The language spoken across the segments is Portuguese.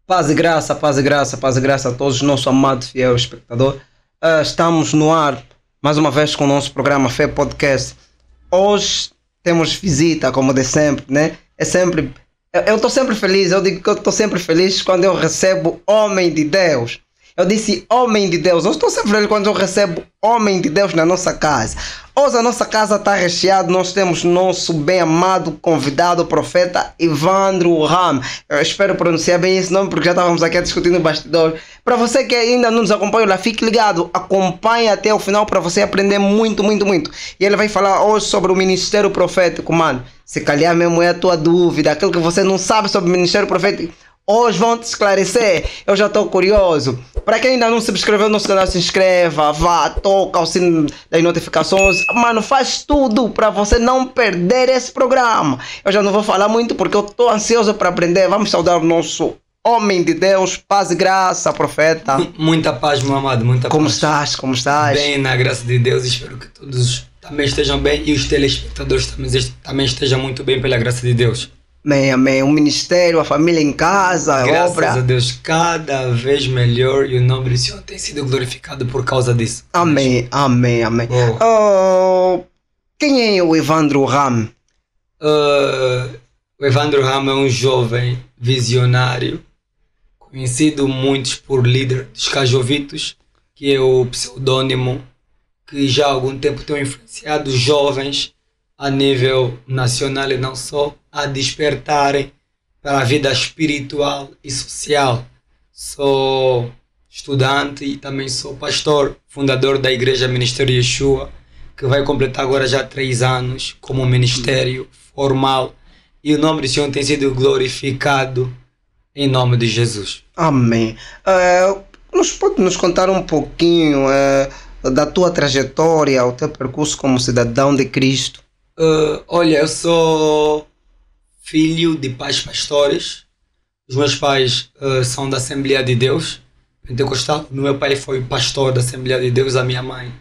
Paz e graça, paz e graça, paz e graça a todos, nosso amado fiel espectador. Estamos no ar mais uma vez com o nosso programa Fé Podcast. Hoje temos visita, como de sempre, né? Eu estou sempre feliz, eu digo que eu estou sempre feliz quando eu recebo homem de Deus. Eu disse homem de Deus, eu estou sempre feliz quando eu recebo homem de Deus na nossa casa. Hoje a nossa casa está recheada, nós temos nosso bem amado convidado, o profeta Evandro Ram. Eu espero pronunciar bem esse nome porque já estávamos aqui discutindo no bastidor. Para você que ainda não nos acompanha lá, fique ligado, acompanhe até o final para você aprender muito. E ele vai falar hoje sobre o ministério profético, mano. Se calhar mesmo é a tua dúvida, aquilo que você não sabe sobre o ministério profético. Hoje vão te esclarecer, eu já estou curioso. Para quem ainda não se inscreveu no nosso canal, se inscreva, vá, toca o sino das notificações. Mano, faz tudo para você não perder esse programa. Eu já não vou falar muito porque eu estou ansioso para aprender. Vamos saudar o nosso homem de Deus, paz e graça, profeta. Muita paz, meu amado, muita Como paz. Como estás? Bem, na graça de Deus, espero que todos também estejam bem e os telespectadores também estejam muito bem pela graça de Deus. Amém. O ministério, a família em casa, a Graças obra. a Deus, cada vez melhor e o nome do Senhor tem sido glorificado por causa disso. Amém. Quem é o Evandro Ram? O Evandro Ram é um jovem visionário, conhecido muitos por líder dos Cajovitos, que é o pseudônimo que já há algum tempo tem influenciado jovens a nível nacional e não só, a despertarem para a vida espiritual e social. Sou estudante e também sou pastor, fundador da Igreja Ministério Yeshua, que vai completar agora já 3 anos como ministério formal, e o nome do Senhor tem sido glorificado em nome de Jesus. Amém. Pode nos contar um pouquinho da tua trajetória, o teu percurso como cidadão de Cristo? Olha, eu sou filho de pais pastores. Os meus pais são da Assembleia de Deus Pentecostal. O meu pai foi pastor da Assembleia de Deus, a minha mãe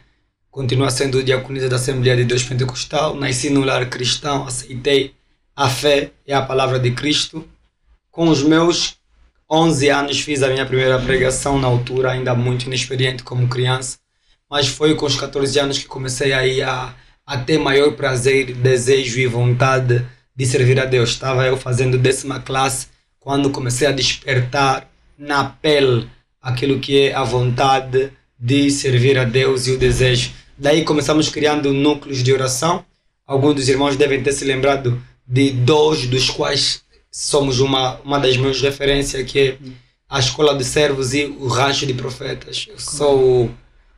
continua sendo diaconisa da Assembleia de Deus Pentecostal. Nasci no lar cristão, aceitei a fé e a palavra de Cristo. Com os meus 11 anos fiz a minha primeira pregação, na altura ainda muito inexperiente como criança, mas foi com os 14 anos que comecei a ter maior prazer, desejo e vontade de servir a Deus. Estava eu fazendo 10ª classe quando comecei a despertar na pele aquilo que é a vontade de servir a Deus e o desejo. Daí começamos criando núcleos de oração. Alguns dos irmãos devem ter se lembrado de 2 dos quais somos uma das minhas referências, que é a Escola de Servos e o Rancho de Profetas. Eu sou o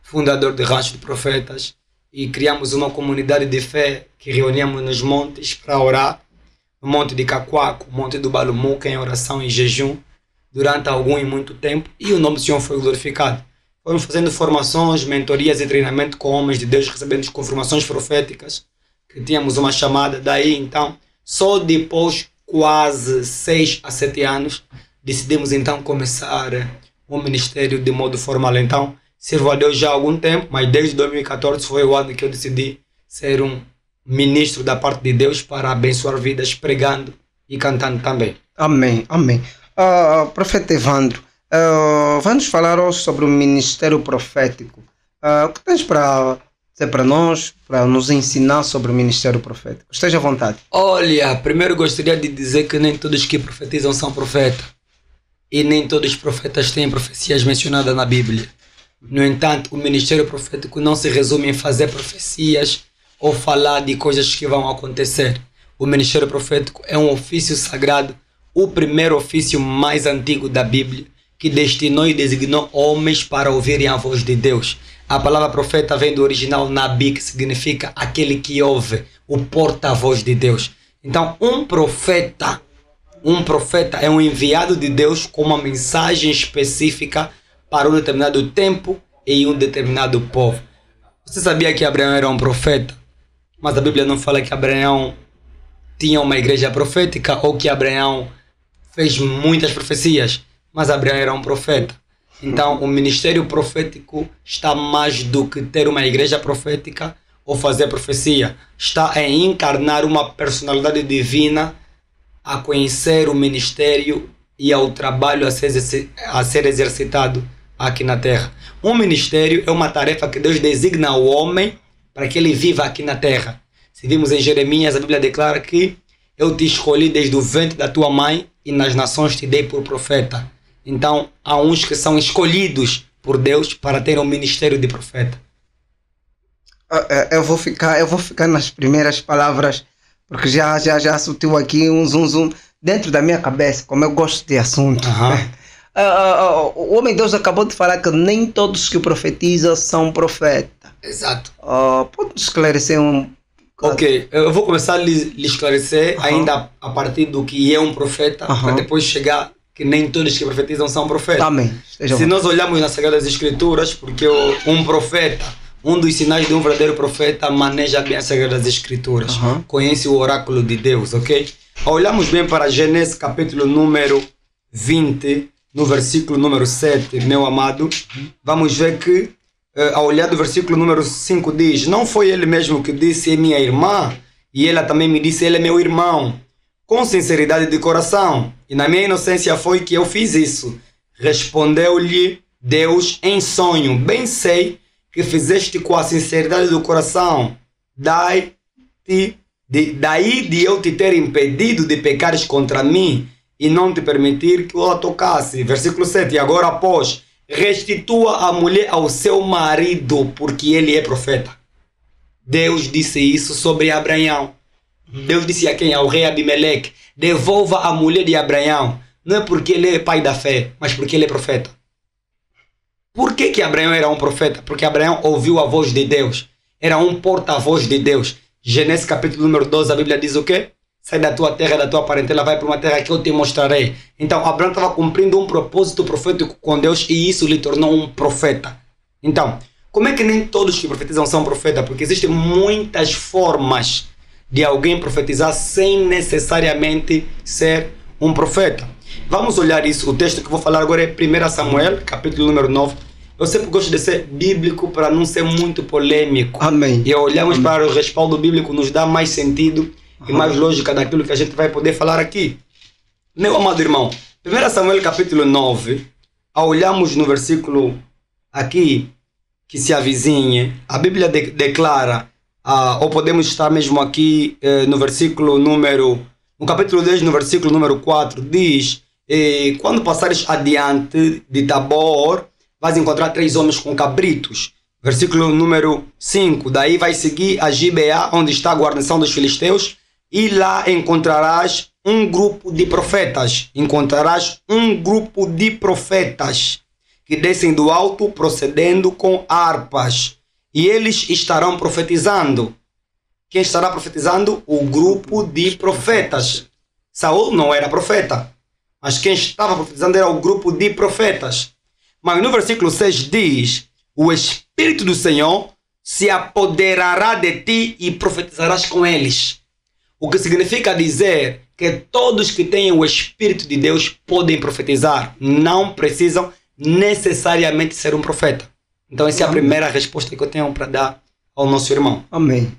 fundador do Rancho de Profetas. E criamos uma comunidade de fé que reuníamos nos montes para orar, no Monte de Cacoaco, Monte do Balumuca, em oração e jejum, durante algum e muito tempo, e o nome do Senhor foi glorificado. Fomos fazendo formações, mentorias e treinamento com homens de Deus, recebendo confirmações proféticas, que tínhamos uma chamada. Daí, então, só depois, quase 6 a 7 anos, decidimos então começar o ministério de modo formal. Então, sirvo a Deus já há algum tempo, mas desde 2014 foi o ano que eu decidi ser um ministro da parte de Deus para abençoar vidas, pregando e cantando também. Amém. Profeta Evandro, vamos falar hoje sobre o ministério profético. O que tens para dizer para nós, para nos ensinar sobre o ministério profético? Esteja à vontade. Olha, primeiro gostaria de dizer que nem todos que profetizam são profetas. E nem todos os profetas têm profecias mencionadas na Bíblia. No entanto, o ministério profético não se resume em fazer profecias ou falar de coisas que vão acontecer. O ministério profético é um ofício sagrado, o primeiro ofício mais antigo da Bíblia, que destinou e designou homens para ouvirem a voz de Deus. A palavra profeta vem do original Nabi, que significa aquele que ouve, o porta-voz de Deus. Então, um profeta é um enviado de Deus com uma mensagem específica para um determinado tempo e um determinado povo. Você sabia que Abraão era um profeta? Mas a Bíblia não fala que Abraão tinha uma igreja profética ou que Abraão fez muitas profecias, mas Abraão era um profeta. Então, o ministério profético está mais do que ter uma igreja profética ou fazer profecia. Está em encarnar uma personalidade divina, a conhecer o ministério e ao trabalho a ser exercitado aqui na terra. Um ministério é uma tarefa que Deus designa ao homem para que ele viva aqui na terra. Se vimos em Jeremias, a Bíblia declara que eu te escolhi desde o ventre da tua mãe e nas nações te dei por profeta. Então, há uns que são escolhidos por Deus para ter um ministério de profeta. Eu vou ficar nas primeiras palavras, porque já surtiu aqui um zoom dentro da minha cabeça, como eu gosto de assunto. O homem de Deus acabou de falar que nem todos que profetizam são profetas. Exato. Pode esclarecer um... Ok, eu vou começar a lhe esclarecer ainda a partir do que é um profeta, para depois chegar que nem todos que profetizam são profetas. Amém. Se nós olharmos nas Sagradas Escrituras, porque um profeta, um dos sinais de um verdadeiro profeta, maneja bem as Sagradas Escrituras, conhece o oráculo de Deus, ok? Olhamos bem para Gênesis capítulo número 20, no versículo número 7, meu amado, vamos ver que ao olhar do versículo número 5 diz: não foi ele mesmo que disse é minha irmã, e ela também me disse ele é meu irmão, com sinceridade de coração, e na minha inocência foi que eu fiz isso. Respondeu-lhe Deus em sonho: bem sei que fizeste com a sinceridade do coração, daí de eu te ter impedido de pecares contra mim e não te permitir que eu a tocasse. Versículo 7, e agora pois restitua a mulher ao seu marido, porque ele é profeta. Deus disse isso sobre Abraão. Deus disse a quem? Ao rei Abimeleque: devolva a mulher de Abraão. Não é porque ele é pai da fé, mas porque ele é profeta. Por que Abraão era um profeta? Porque Abraão ouviu a voz de Deus. Era um porta-voz de Deus. Gênesis capítulo número 12, a Bíblia diz o quê? Sai da tua terra, da tua parentela, vai para uma terra que eu te mostrarei. Então, Abraão estava cumprindo um propósito profético com Deus e isso lhe tornou um profeta. Então, como é que nem todos que profetizam são profetas? Porque existem muitas formas de alguém profetizar sem necessariamente ser um profeta. Vamos olhar isso. O texto que eu vou falar agora é 1 Samuel, capítulo número 9. Eu sempre gosto de ser bíblico para não ser muito polêmico. Amém. E olhamos para o respaldo bíblico, nos dá mais sentido e mais lógica daquilo que a gente vai poder falar aqui. Meu amado irmão, 1 Samuel capítulo 9, ao olharmos no versículo aqui que se avizinha, a Bíblia declara, ou podemos estar mesmo aqui no versículo número, no capítulo 10, no versículo número 4, diz: quando passares adiante de Tabor, vais encontrar 3 homens com cabritos. Versículo número 5, daí vai seguir a Gibeá, onde está a guarnição dos filisteus, e lá encontrarás um grupo de profetas. Encontrarás um grupo de profetas que descem do alto procedendo com harpas. E eles estarão profetizando. Quem estará profetizando? O grupo de profetas. Saul não era profeta, mas quem estava profetizando era o grupo de profetas. Mas no versículo 6 diz: o Espírito do Senhor se apoderará de ti e profetizarás com eles. O que significa dizer que todos que têm o Espírito de Deus podem profetizar. Não precisam necessariamente ser um profeta. Então essa é a primeira resposta que eu tenho para dar ao nosso irmão. Amém.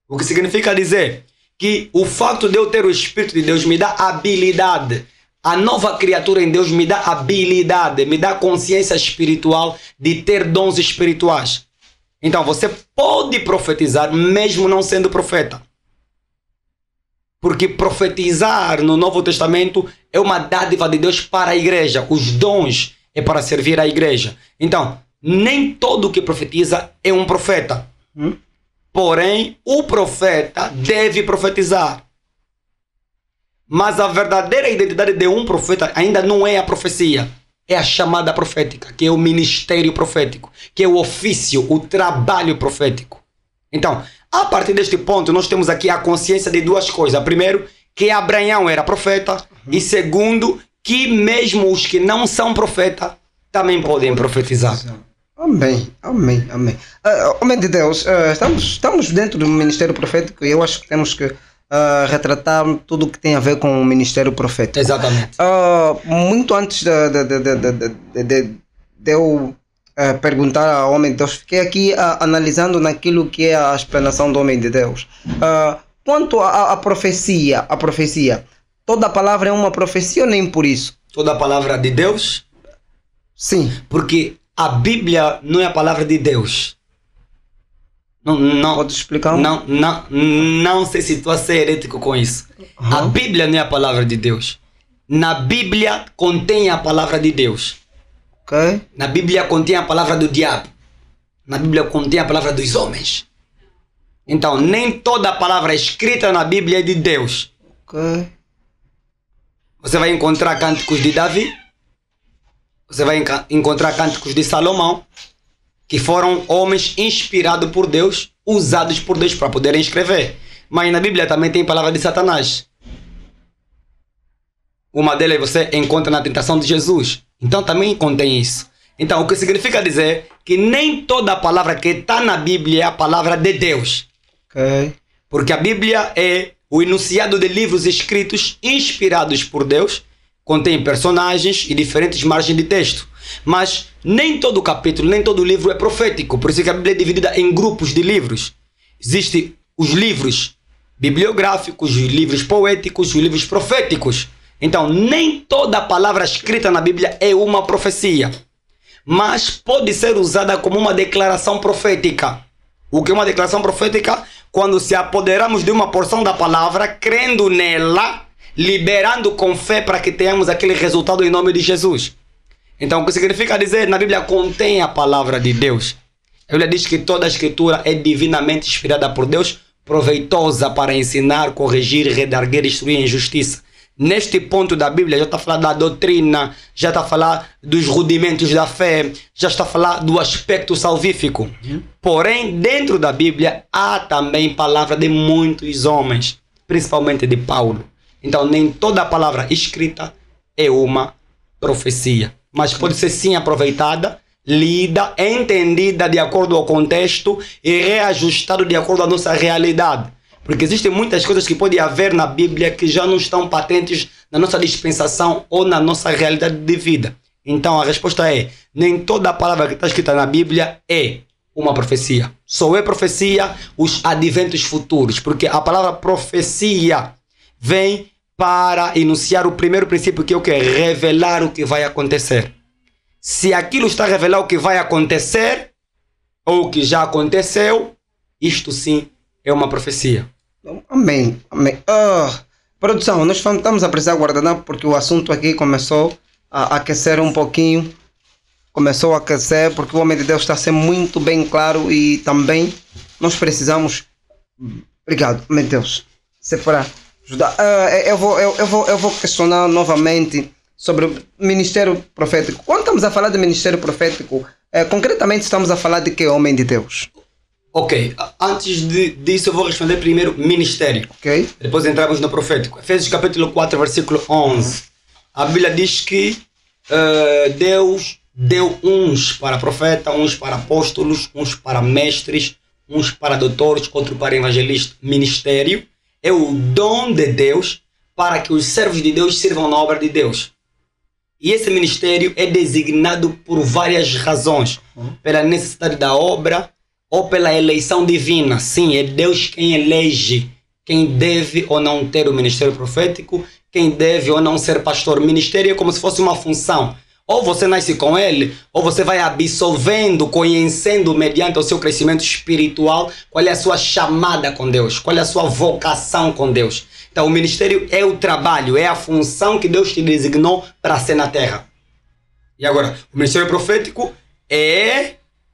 O que significa dizer que o fato de eu ter o Espírito de Deus me dá habilidade. A nova criatura em Deus me dá habilidade, me dá consciência espiritual de ter dons espirituais. Então você pode profetizar mesmo não sendo profeta. Porque profetizar no Novo Testamento é uma dádiva de Deus para a igreja. Os dons é para servir a igreja. Então, nem todo que profetiza é um profeta. Porém, o profeta deve profetizar. Mas a verdadeira identidade de um profeta ainda não é a profecia. É a chamada profética, que é o ministério profético, que é o ofício, o trabalho profético. Então, a partir deste ponto, nós temos aqui a consciência de 2 coisas. Primeiro, que Abraão era profeta. E segundo, que mesmo os que não são profetas também podem profetizar. Amém, amém, amém. Homem de Deus, estamos dentro do ministério profético e eu acho que temos que retratar tudo o que tem a ver com o ministério profético. Exatamente. Muito antes de eu perguntar ao homem de Deus, fiquei aqui analisando naquilo que é a explanação do homem de Deus. Quanto à profecia, toda a palavra é uma profecia ou nem por isso? toda a palavra de Deus? Sim. Porque a Bíblia não é a palavra de Deus. Não. Pode explicar? Não sei se tu a ser herético com isso. Uhum. A Bíblia não é a palavra de Deus. Na Bíblia contém a palavra de Deus. Ok. Na Bíblia contém a palavra do diabo. Na Bíblia contém a palavra dos homens. Então, nem toda a palavra escrita na Bíblia é de Deus. Ok. Você vai encontrar cânticos de Davi. Você vai encontrar cânticos de Salomão, que foram homens inspirados por Deus, usados por Deus para poderem escrever. Mas na Bíblia também tem palavra de Satanás. Uma delas você encontra na tentação de Jesus. Então também contém isso. Então o que significa dizer que nem toda a palavra que está na Bíblia é a palavra de Deus. Ok. Porque a Bíblia é o enunciado de livros escritos inspirados por Deus, contém personagens e diferentes margens de texto. Mas nem todo capítulo, nem todo livro é profético. Por isso que a Bíblia é dividida em grupos de livros. Existem os livros bibliográficos, os livros poéticos, os livros proféticos. Então, nem toda a palavra escrita na Bíblia é uma profecia. Mas pode ser usada como uma declaração profética. O que é uma declaração profética? Quando se apoderamos de uma porção da palavra, crendo nela, liberando com fé para que tenhamos aquele resultado em nome de Jesus. Então, o que significa dizer, na Bíblia contém a palavra de Deus. A Bíblia diz que toda a escritura é divinamente inspirada por Deus, proveitosa para ensinar, corrigir, redarguir, instruir em justiça. Neste ponto da Bíblia já está a falar da doutrina, já está a falar dos rudimentos da fé, já está a falar do aspecto salvífico. Porém, dentro da Bíblia há também palavra de muitos homens, principalmente de Paulo. Então, nem toda a palavra escrita é uma profecia, mas pode ser sim aproveitada, lida, entendida de acordo ao contexto e reajustada de acordo à nossa realidade. Porque existem muitas coisas que pode haver na Bíblia que já não estão patentes na nossa dispensação ou na nossa realidade de vida. Então a resposta é, nem toda a palavra que está escrita na Bíblia é uma profecia. Só é profecia os adventos futuros, porque a palavra profecia vem para enunciar o primeiro princípio, que é o que? Revelar o que vai acontecer. Se aquilo está a revelar o que vai acontecer, ou o que já aconteceu, isto sim é uma profecia. Amém. Amém. Produção, nós estamos a precisar guardar porque o assunto aqui começou a aquecer um pouquinho. Começou a aquecer porque o homem de Deus está a ser muito bem claro e também nós precisamos. Obrigado, meu Deus. Se para ajudar. Eu vou questionar novamente sobre o ministério profético. Quando estamos a falar de ministério profético, concretamente estamos a falar de que homem de Deus? Ok, antes disso eu vou responder primeiro ministério. Ok. Depois entramos no profético. Efésios capítulo 4, versículo 11. A Bíblia diz que Deus deu uns para profeta, uns para apóstolos, uns para mestres, uns para doutores, outros para evangelistas. Ministério é o dom de Deus para que os servos de Deus sirvam na obra de Deus. E esse ministério é designado por várias razões. Pela necessidade da obra, ou pela eleição divina. Sim, é Deus quem elege quem deve ou não ter o ministério profético, quem deve ou não ser pastor. O ministério é como se fosse uma função. Ou você nasce com ele, ou você vai absorvendo, conhecendo mediante o seu crescimento espiritual qual é a sua chamada com Deus, qual é a sua vocação com Deus. Então o ministério é o trabalho, é a função que Deus te designou para ser na terra. E agora, o ministério profético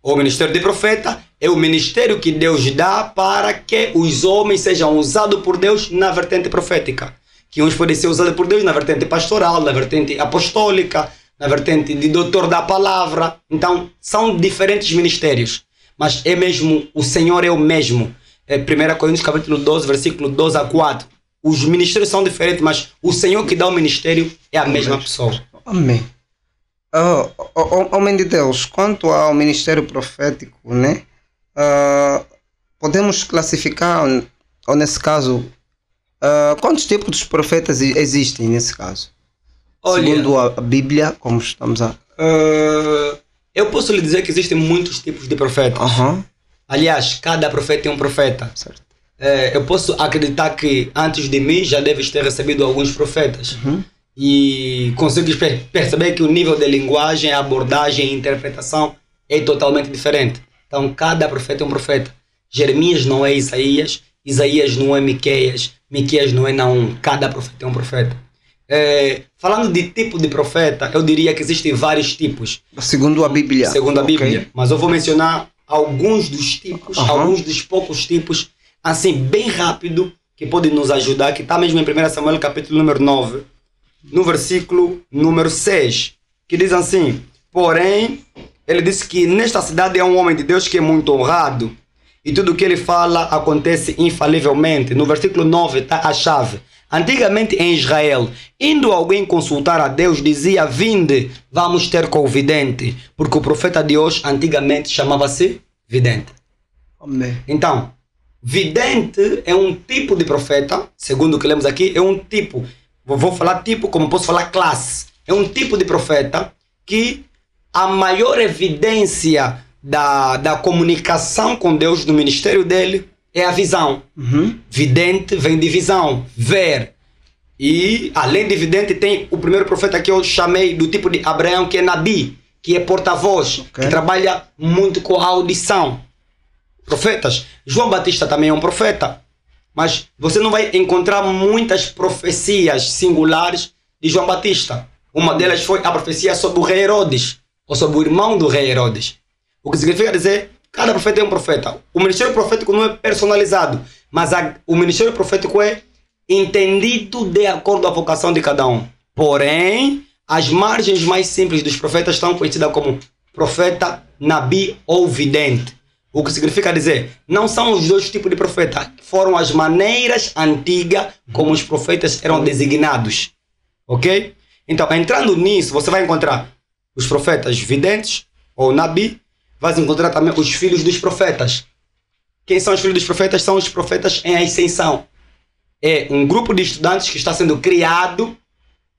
o ministério de profeta é o ministério que Deus dá para que os homens sejam usados por Deus na vertente profética. Que uns podem ser usados por Deus na vertente pastoral, na vertente apostólica, na vertente de doutor da palavra. Então, são diferentes ministérios. Mas é mesmo, o Senhor é o mesmo. 1 Coríntios capítulo 12, versículo 12 a 4. Os ministérios são diferentes, mas o Senhor que dá o ministério é a mesma pessoa. Amém. Homem de Deus, quanto ao ministério profético, né? Podemos classificar, ou nesse caso, quantos tipos de profetas existem nesse caso? Olha, segundo a Bíblia, como estamos a... eu posso lhe dizer que existem muitos tipos de profetas. Aliás, cada profeta é um profeta. Certo. Eu posso acreditar que antes de mim já deves ter recebido alguns profetas. e consegues perceber que o nível de linguagem, abordagem e interpretação é totalmente diferente. Então, cada profeta é um profeta. Jeremias não é Isaías, Isaías não é Miqueias, Miqueias não é Naum. Cada profeta é um profeta. Falando de tipo de profeta, eu diria que existem vários tipos. Segundo a Bíblia. Segundo a Bíblia. Mas eu vou mencionar alguns dos tipos, alguns dos poucos tipos, assim, bem rápido, que podem nos ajudar, que está mesmo em 1 Samuel, capítulo número 9, no versículo número 6, que diz assim: porém, ele disse que nesta cidade há um homem de Deus que é muito honrado, e tudo o que ele fala acontece infalivelmente. No versículo 9 está a chave. Antigamente em Israel, indo alguém consultar a Deus, dizia: vinde, vamos ter com o vidente, porque o profeta de hoje antigamente chamava-se vidente. Amém. Então, vidente é um tipo de profeta, segundo o que lemos aqui, é um tipo, vou falar tipo como posso falar classe, é um tipo de profeta que a maior evidência da comunicação com Deus no ministério dele é a visão. Vidente vem de visão, ver. E além de vidente tem o primeiro profeta que eu chamei do tipo de Abraão, que é Nabi, que é porta-voz, que trabalha muito com a audição. Profetas. João Batista também é um profeta, mas você não vai encontrar muitas profecias singulares de João Batista. Uma delas foi a profecia sobre o rei Herodes, ou sobre o irmão do rei Herodes. O que significa dizer, cada profeta é um profeta. O ministério profético não é personalizado, mas o ministério profético é entendido de acordo com a vocação de cada um. Porém, as margens mais simples dos profetas estão conhecidas como profeta, nabi ou vidente. O que significa dizer, não são os dois tipos de profeta, foram as maneiras antigas como os profetas eram designados. Ok? Então, entrando nisso, você vai encontrar os profetas videntes ou nabi, vai encontrar também os filhos dos profetas. Quem são os filhos dos profetas? São os profetas em ascensão. É um grupo de estudantes que está sendo criado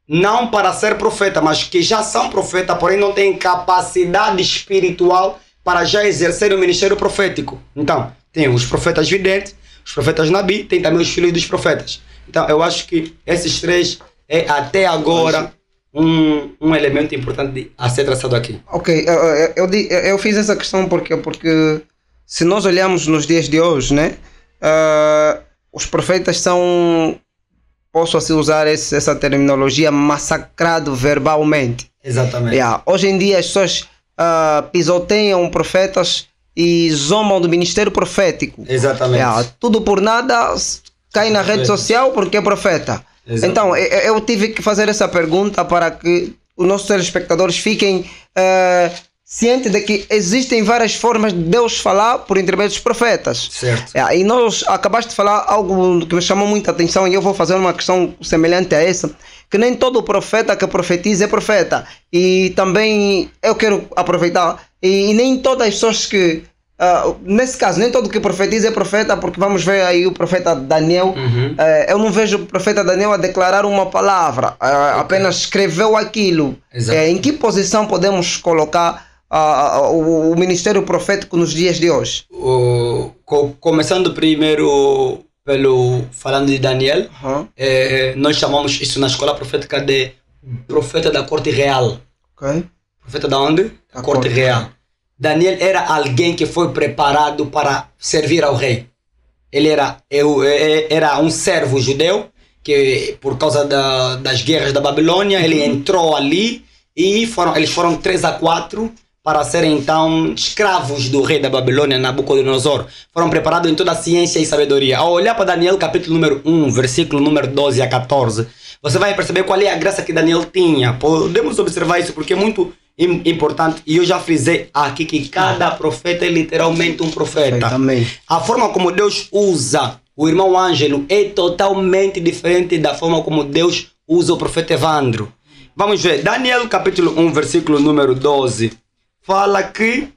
não para ser profeta, mas que já são profeta, porém não têm capacidade espiritual para já exercer o ministério profético. Então, tem os profetas videntes, os profetas nabi, tem também os filhos dos profetas. Então, eu acho que esses três é até agora um elemento importante a ser traçado aqui. Ok, eu fiz essa questão porque se nós olharmos nos dias de hoje, né, os profetas são, posso assim usar essa terminologia, massacrados verbalmente. Exatamente. Hoje em dia as pessoas pisoteiam profetas e zombam do ministério profético. Exatamente. Tudo por nada cai na rede social porque é profeta. Exatamente. Então eu tive que fazer essa pergunta para que os nossos telespectadores fiquem cientes de que existem várias formas de Deus falar por intermédio dos profetas. Certo. E nós acabaste de falar algo que me chamou muita atenção e eu vou fazer uma questão semelhante a essa, que nem todo profeta que profetiza é profeta. E também eu quero aproveitar, e nem todas as pessoas que, nesse caso, nem todo que profetiza é profeta, porque vamos ver aí o profeta Daniel. Eu não vejo o profeta Daniel a declarar uma palavra, apenas escreveu aquilo. Em que posição podemos colocar o ministério profético nos dias de hoje? Começando primeiro falando de Daniel, nós chamamos isso na escola profética de profeta da corte real. Profeta da onde? Da corte real. Daniel era alguém que foi preparado para servir ao rei. Ele era um servo judeu que, por causa das guerras da Babilônia, ele entrou ali e eles foram 3 a 4 para serem então escravos do rei da Babilônia, Nabucodonosor. Foram preparados em toda a ciência e sabedoria. Ao olhar para Daniel, capítulo número 1, versículo número 12 a 14, você vai perceber qual é a graça que Daniel tinha. Podemos observar isso porque é muito importante, e eu já frisei aqui que cada profeta é literalmente um profeta. A forma como Deus usa o irmão Ângelo é totalmente diferente da forma como Deus usa o profeta Evandro. Vamos ver, Daniel capítulo 1, versículo número 12, fala que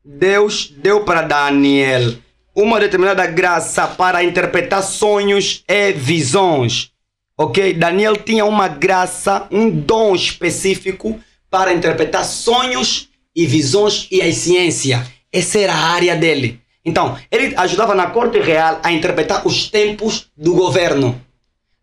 Deus deu para Daniel uma determinada graça para interpretar sonhos e visões. Ok? Daniel tinha uma graça, um dom específico para interpretar sonhos e visões e a ciência. Essa era a área dele. Então, ele ajudava na corte real a interpretar os tempos do governo.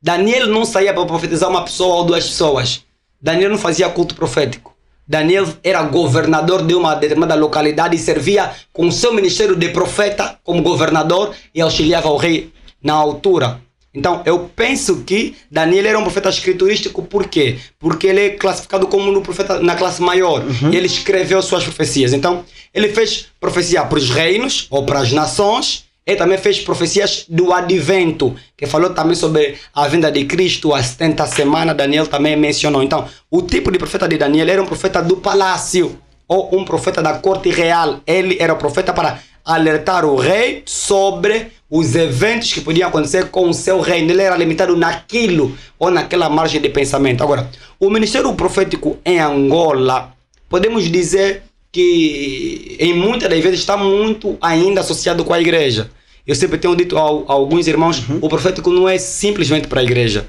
Daniel não saía para profetizar uma pessoa ou duas pessoas. Daniel não fazia culto profético. Daniel era governador de uma determinada localidade e servia com o seu ministério de profeta como governador e auxiliava o rei na altura. Então, eu penso que Daniel era um profeta escriturístico. Por quê? Porque ele é classificado como um profeta na classe maior. E ele escreveu suas profecias. Então, ele fez profecia para os reinos ou para as nações. Ele também fez profecias do advento, que falou também sobre a vinda de Cristo, a 70 semana, Daniel também mencionou. Então, o tipo de profeta de Daniel era um profeta do palácio, ou um profeta da corte real. Ele era o profeta para alertar o rei sobre os eventos que podiam acontecer com o seu reino. Ele era limitado naquilo, ou naquela margem de pensamento. Agora, o ministério profético em Angola, podemos dizer que em muitas das vezes está muito ainda associado com a igreja. Eu sempre tenho dito a alguns irmãos, o profético não é simplesmente para a igreja,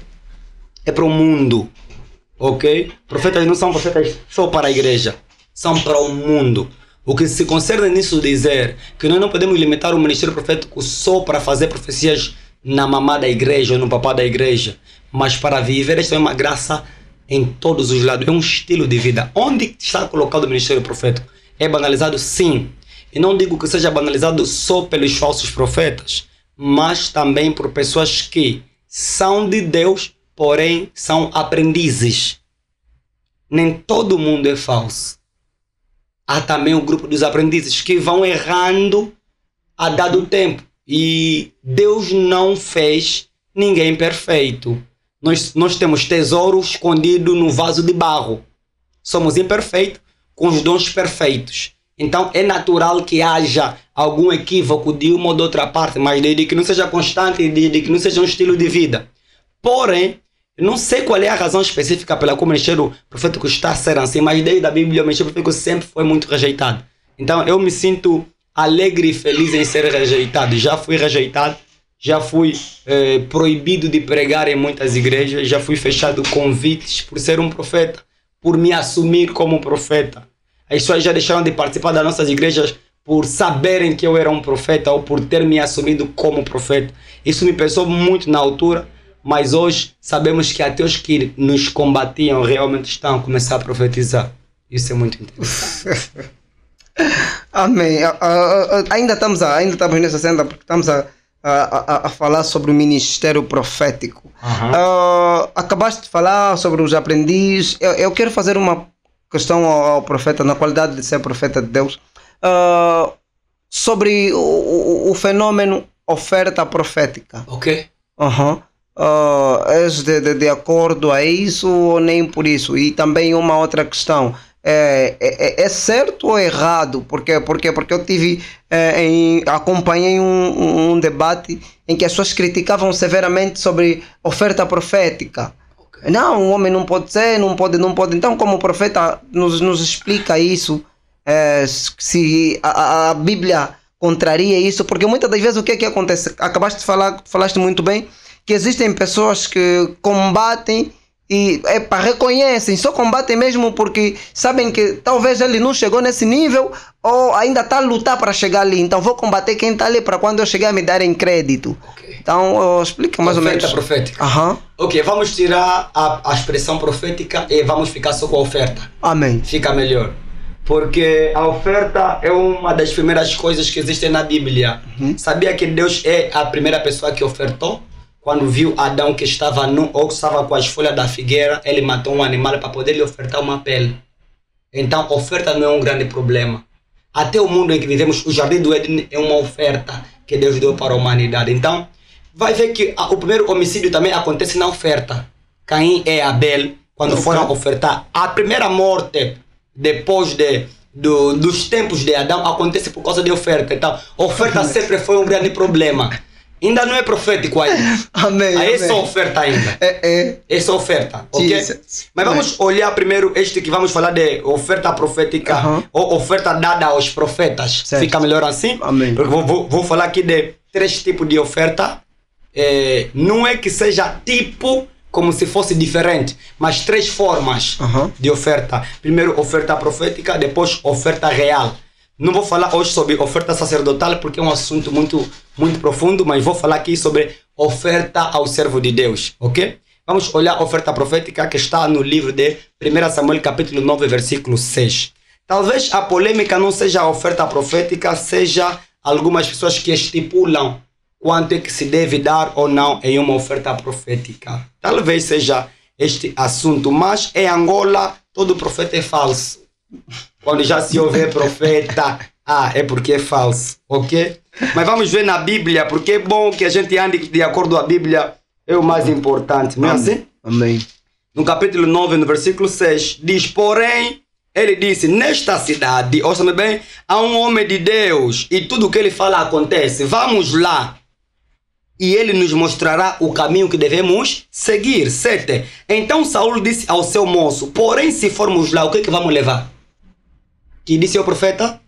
é para o mundo, ok? Profetas não são profetas só para a igreja, são para o mundo. O que se concerne nisso dizer que nós não podemos limitar o ministério profético só para fazer profecias na mamá da igreja ou no papá da igreja, mas para viver esta é uma graça em todos os lados, é um estilo de vida. Onde está colocado o ministério profético? É banalizado? Sim. E não digo que seja banalizado só pelos falsos profetas, mas também por pessoas que são de Deus, porém são aprendizes. Nem todo mundo é falso. Há também o grupo dos aprendizes que vão errando a dado tempo. E Deus não fez ninguém perfeito. Nós temos tesouro escondido no vaso de barro. Somos imperfeitos com os dons perfeitos. Então é natural que haja algum equívoco de uma ou de outra parte, mas desde que não seja constante, desde que não seja um estilo de vida. Porém, eu não sei qual é a razão específica pela qual o ministério profético está a ser assim, mas desde a Bíblia o ministério profético sempre foi muito rejeitado. Então eu me sinto alegre e feliz em ser rejeitado. Já fui rejeitado, já fui proibido de pregar em muitas igrejas, já fui fechado convites por ser um profeta, por me assumir como profeta. As pessoas já deixaram de participar das nossas igrejas por saberem que eu era um profeta ou por ter me assumido como profeta. Isso me pesou muito na altura, mas hoje sabemos que até os que nos combatiam realmente estão a começar a profetizar. Isso é muito interessante. Amém. Ainda estamos nessa cena porque estamos a falar sobre o ministério profético. Acabaste de falar sobre os aprendizes. Eu quero fazer uma questão ao profeta, na qualidade de ser profeta de Deus, sobre o fenômeno oferta profética. Ok. És de acordo a isso ou nem por isso? E também uma outra questão. É certo ou errado? Porque eu tive acompanhei um debate em que as pessoas criticavam severamente sobre oferta profética. Okay. Não, o homem não pode ser, não pode. Então, como o profeta nos explica isso, se a Bíblia contraria isso, porque muitas das vezes o que é que acontece? Acabaste de falar, falaste muito bem, que existem pessoas que combatem e reconhecem, só combatem mesmo porque sabem que talvez ele não chegou nesse nível ou ainda está a lutar para chegar ali. Então vou combater quem está ali para quando eu chegar me darem crédito. Okay. Então explica mais ou menos. Oferta profética. Ok, vamos tirar a expressão profética e vamos ficar só com a oferta. Amém. Fica melhor. Porque a oferta é uma das primeiras coisas que existem na Bíblia. Sabia que Deus é a primeira pessoa que ofertou? Quando viu Adão que estava nu ou estava com as folhas da figueira, ele matou um animal para poder lhe ofertar uma pele. Então, oferta não é um grande problema. Até o mundo em que vivemos, o Jardim do Éden é uma oferta que Deus deu para a humanidade. Então, vai ver que o primeiro homicídio também acontece na oferta. Caim e Abel, quando foram ofertar. A primeira morte, depois dos tempos de Adão, acontece por causa de oferta. Então, oferta sempre foi um grande problema. Ainda não é profético ainda. Amém. Aí é só oferta ainda. É só oferta, ok? Mas vamos olhar primeiro este que vamos falar de oferta profética ou oferta dada aos profetas. Certo. Fica melhor assim? Amém. Porque vou falar aqui de 3 tipos de oferta. Não é que seja tipo como se fosse diferente, mas 3 formas de oferta. Primeiro oferta profética, depois oferta real. Não vou falar hoje sobre oferta sacerdotal porque é um assunto muito profundo, mas vou falar aqui sobre oferta ao servo de Deus, ok? Vamos olhar a oferta profética que está no livro de 1 Samuel capítulo 9, versículo 6. Talvez a polêmica não seja a oferta profética, seja algumas pessoas que estipulam quanto é que se deve dar ou não em uma oferta profética. Talvez seja este assunto, mas em Angola todo profeta é falso. Quando já se ouve profeta, é porque é falso, ok? Mas vamos ver na Bíblia, porque é bom que a gente ande de acordo com a Bíblia, é o mais importante, não é assim? Amém. No capítulo 9, no versículo 6, diz, porém, ele disse, nesta cidade, ouça-me bem, há um homem de Deus e tudo o que ele fala acontece. Vamos lá. E ele nos mostrará o caminho que devemos seguir. 7. Então Saul disse ao seu moço, porém se formos lá, o que é que vamos levar? Que disse o profeta?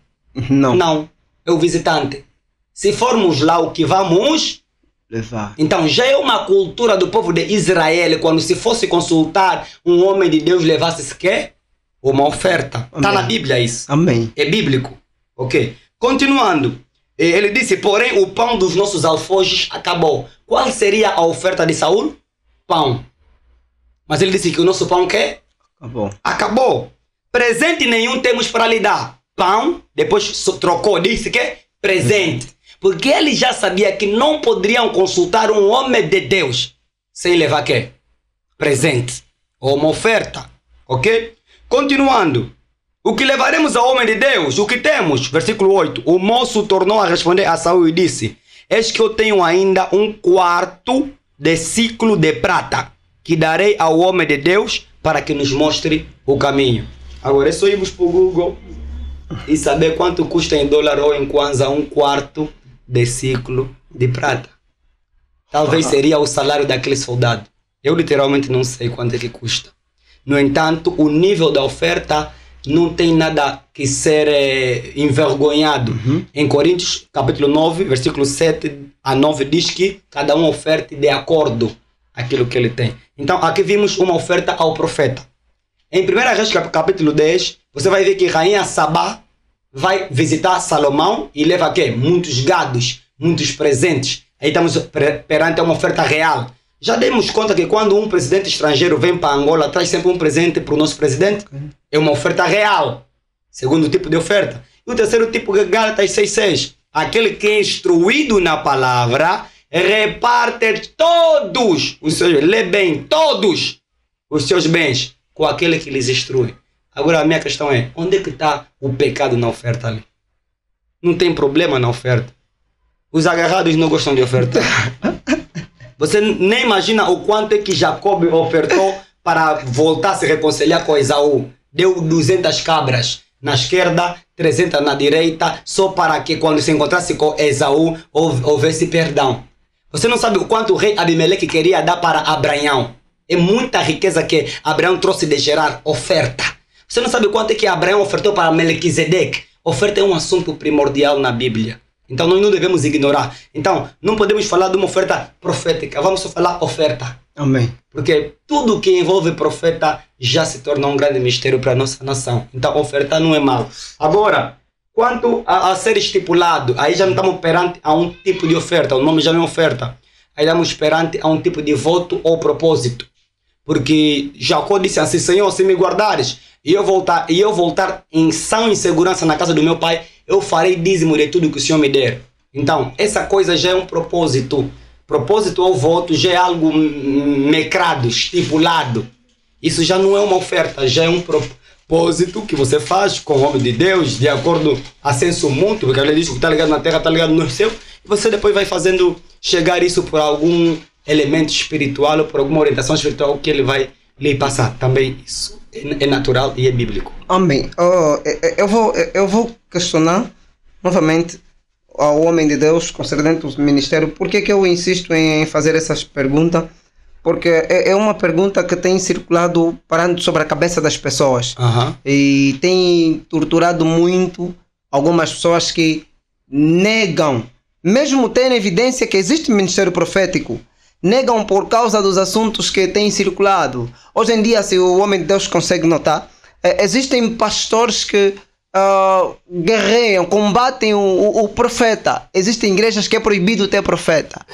Não. Não, é o visitante. Se formos lá, o que vamos levar? Então já é uma cultura do povo de Israel, quando se fosse consultar um homem de Deus, levasse-se quê? Uma oferta. Está na Bíblia isso. Amém. É bíblico. Ok. Continuando. Ele disse, porém, o pão dos nossos alforjes acabou. Qual seria a oferta de Saul? Pão. Mas ele disse que o nosso pão quê? Acabou. Presente nenhum temos para lhe dar. Pão, depois trocou, disse que presente. Porque ele já sabia que não poderiam consultar um homem de Deus sem levar quê? Presente. Ou uma oferta. Ok? Continuando. O que levaremos ao homem de Deus? O que temos? Versículo 8. O moço tornou a responder a Saul e disse, eis que eu tenho ainda 1/4 de ciclo de prata, que darei ao homem de Deus para que nos mostre o caminho. Agora é só irmos para o Google e saber quanto custa em dólar ou em kwanza 1/4 de ciclo de prata. Talvez seria o salário daquele soldado. Eu literalmente não sei quanto é que custa. No entanto, o nível da oferta não tem nada que ser envergonhado. Em Coríntios, capítulo 9, versículo 7 a 9, diz que cada um oferte de acordo com aquilo que ele tem. Então, aqui vimos uma oferta ao profeta. Em 1 Reis, capítulo 10, você vai ver que Rainha Sabá vai visitar Salomão e leva quê? Muitos gados, muitos presentes. Aí estamos perante uma oferta real. Já demos conta que quando um presidente estrangeiro vem para Angola, traz sempre um presente para o nosso presidente. É uma oferta real. Segundo tipo de oferta. E o terceiro tipo é Gálatas 6:6. Aquele que é instruído na palavra reparte todos os seus, lê bem, todos os seus bens com aquele que lhes instrui. Agora a minha questão é, onde é que está o pecado na oferta ali? Não tem problema na oferta. Os agarrados não gostam de ofertar. Você nem imagina o quanto é que Jacob ofertou para voltar a se reconciliar com Esaú. Deu 200 cabras na esquerda, 300 na direita, só para que quando se encontrasse com Esaú, houvesse perdão. Você não sabe o quanto o rei Abimeleque queria dar para Abraão. É muita riqueza que Abraão trouxe de gerar oferta. Você não sabe quanto é que Abraão ofertou para Melquisedeque. Oferta é um assunto primordial na Bíblia. Então nós não devemos ignorar. Então não podemos falar de uma oferta profética. Vamos só falar oferta. Amém. Porque tudo que envolve profeta já se torna um grande mistério para a nossa nação. Então oferta não é mal. Agora, quanto a ser estipulado, aí já não estamos perante a um tipo de oferta. O nome já não é oferta. Aí estamos perante a um tipo de voto ou propósito. Porque Jacó disse assim, Senhor, se me guardares e eu voltar em sã e segurança na casa do meu pai, eu farei dízimo de tudo que o Senhor me der. Então, essa coisa já é um propósito. Propósito ou voto já é algo mecrado, estipulado. Isso já não é uma oferta, já é um propósito que você faz com o homem de Deus, de acordo a senso mútuo, porque ele diz que está ligado na terra, está ligado no céu, e você depois vai fazendo chegar isso por algum elemento espiritual ou por alguma orientação espiritual que ele vai lhe passar. Também isso é natural e é bíblico. Amém. Eu vou questionar novamente ao homem de Deus concernente ao ministério. Por que eu insisto em fazer essas perguntas? Porque é uma pergunta que tem circulado parando sobre a cabeça das pessoas. E tem torturado muito algumas pessoas que negam, mesmo tendo evidência que existe ministério profético, negam por causa dos assuntos que têm circulado. Hoje em dia, se o homem de Deus consegue notar, existem pastores que guerreiam, combatem o profeta. Existem igrejas que é proibido ter profeta.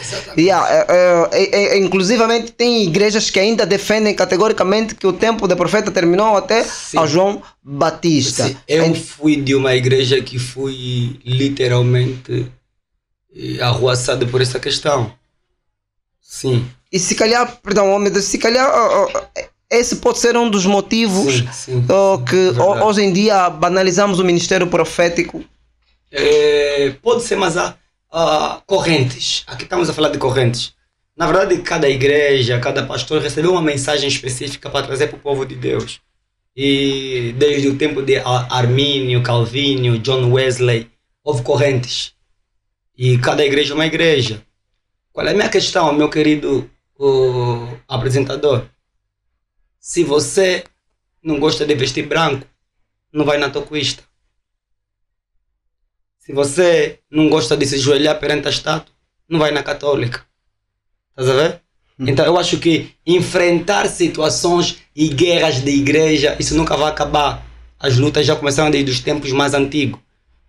Inclusivamente tem igrejas que ainda defendem categoricamente que o tempo do profeta terminou até a João Batista. Sim, eu fui de uma igreja que fui literalmente arruaçado por essa questão. Sim. E se calhar, perdão, homem, se calhar esse pode ser um dos motivos que hoje em dia banalizamos o ministério profético. Pode ser, mas há correntes. Aqui estamos a falar de correntes. Na verdade, cada igreja, cada pastor recebeu uma mensagem específica para trazer para o povo de Deus. E desde o tempo de Armínio, Calvínio, John Wesley, houve correntes. E cada igreja é uma igreja. Qual é a minha questão, meu querido apresentador? Se você não gosta de vestir branco, não vai na toquista. Se você não gosta de se ajoelhar perante a estátua, não vai na católica. Estás a ver? Então eu acho que enfrentar situações e guerras de igreja, isso nunca vai acabar. As lutas já começaram desde os tempos mais antigos.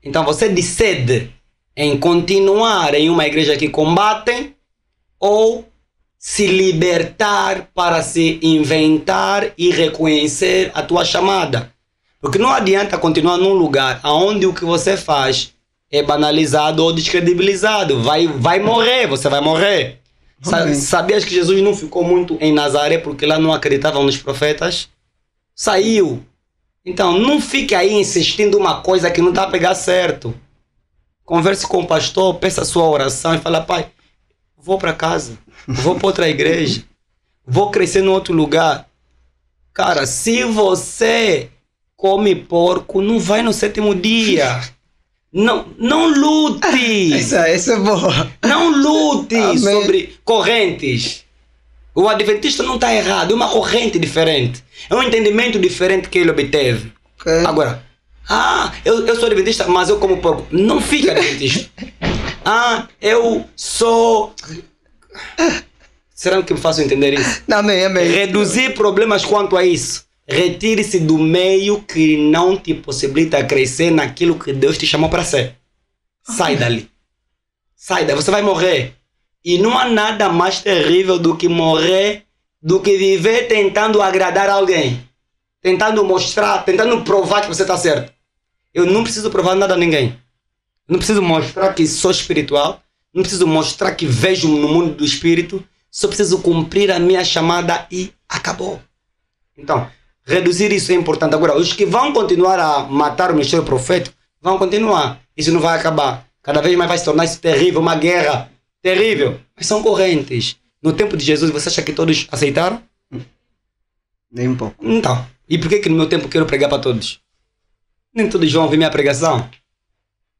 Então você decide em continuar em uma igreja que combatem ou se libertar para se inventar e reconhecer a tua chamada. Porque não adianta continuar num lugar onde o que você faz é banalizado ou descredibilizado. Vai morrer, você vai morrer. Sabias que Jesus não ficou muito em Nazaré porque lá não acreditavam nos profetas? Saiu. Então não fique aí insistindo uma coisa que não está a pegar certo. Converse com o pastor, peça a sua oração e fala: pai, vou para casa, vou para outra igreja, vou crescer em outro lugar. Cara, se você come porco, não vai no 7º dia. Não lute. Essa é boa. Não lute Amém. sobre correntes. O adventista não está errado, é uma corrente diferente. É um entendimento diferente que ele obteve. Okay. Agora, eu sou adventista, mas eu como porco. Não fica adventista. Eu sou... Será que me faço entender isso? Amém. Reduzir problemas quanto a isso. Retire-se do meio que não te possibilita crescer naquilo que Deus te chamou para ser. Sai dali. Sai daí, você vai morrer. E não há nada mais terrível do que morrer, do que viver tentando agradar alguém. Tentando mostrar, tentando provar que você está certo. Eu não preciso provar nada a ninguém. Não preciso mostrar que sou espiritual. Não preciso mostrar que vejo no mundo do espírito. Só preciso cumprir a minha chamada e acabou. Então, reduzir isso é importante. Agora, os que vão continuar a matar o ministério profético, vão continuar. Isso não vai acabar. Cada vez mais vai se tornar isso terrível, uma guerra terrível. Mas são correntes. No tempo de Jesus, você acha que todos aceitaram? Nem um pouco. Então, e por que no meu tempo eu quero pregar para todos? Nem todos vão ouvir minha pregação.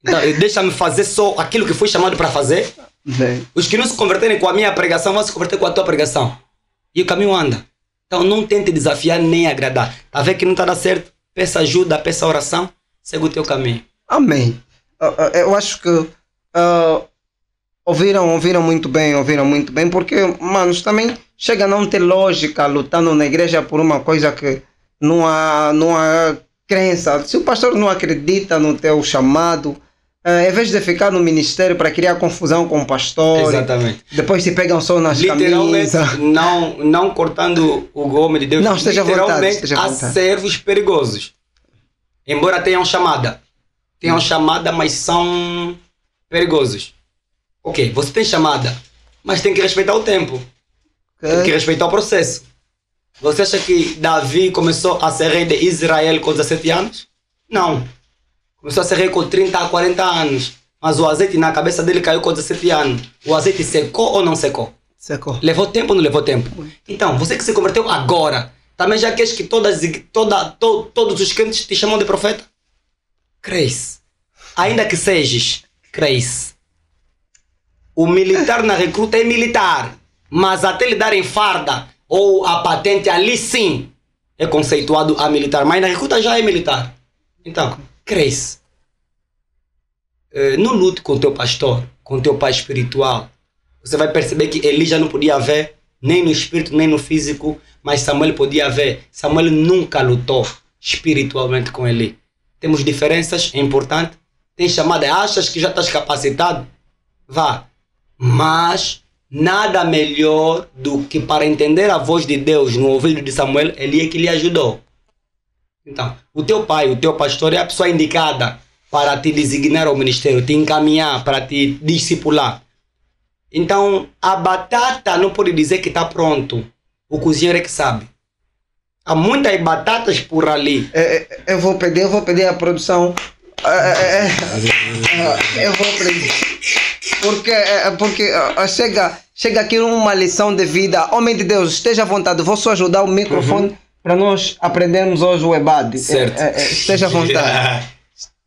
Então, deixa-me fazer só aquilo que fui chamado para fazer. Bem. Os que não se converterem com a minha pregação vão se converter com a tua pregação. E o caminho anda. Então não tente desafiar nem agradar. Tá vendo que não está dando certo? Peça ajuda, peça oração, segue o teu caminho. Amém. Eu acho que ouviram muito bem, porque, manos, também chega a não ter lógica lutando na igreja por uma coisa que não há crença. Se o pastor não acredita no teu chamado, em vez de ficar no ministério para criar confusão com o pastor, exatamente, depois se pegam só nas literalmente, camisas. não cortando o homem de Deus, não, esteja literalmente esteja há servos perigosos. Embora tenham chamada, mas são perigosos. Ok, você tem chamada, mas tem que respeitar o tempo. Tem que respeitar o processo. Você acha que Davi começou a ser rei de Israel com 17 anos? Não. Começou a ser rei com 30 a 40 anos. Mas o azeite na cabeça dele caiu com 17 anos. O azeite secou ou não secou? Secou. Levou tempo ou não levou tempo? Então, você que se converteu agora, também já queres que todos os crentes te chamam de profeta? Creis. Ainda que sejas, creis. O militar na recruta é militar. Mas até lhe darem farda ou a patente, ali sim é conceituado a militar. Mas na recruta já é militar. Então, creis. Não lute com o teu pastor, com o teu pai espiritual. Você vai perceber que Eli já não podia ver, nem no espírito, nem no físico, mas Samuel podia ver. Samuel nunca lutou espiritualmente com Eli. temos diferenças, é importante. Tem chamada, achas que já estás capacitado? Vá. Mas nada melhor do que para entender a voz de Deus no ouvido de Samuel, ele é que lhe ajudou. Então, o teu pai, o teu pastor é a pessoa indicada para te designar ao ministério, te encaminhar, para te discipular. Então, a batata não pode dizer que está pronto. O cozinheiro é que sabe. Há muitas batatas por ali. Eu vou pedir à produção. Eu vou pedir. Porque chega aqui uma lição de vida. Homem de Deus, esteja à vontade. Vou só ajudar o microfone para nós aprendermos hoje o EBAD. Certo. Esteja à vontade.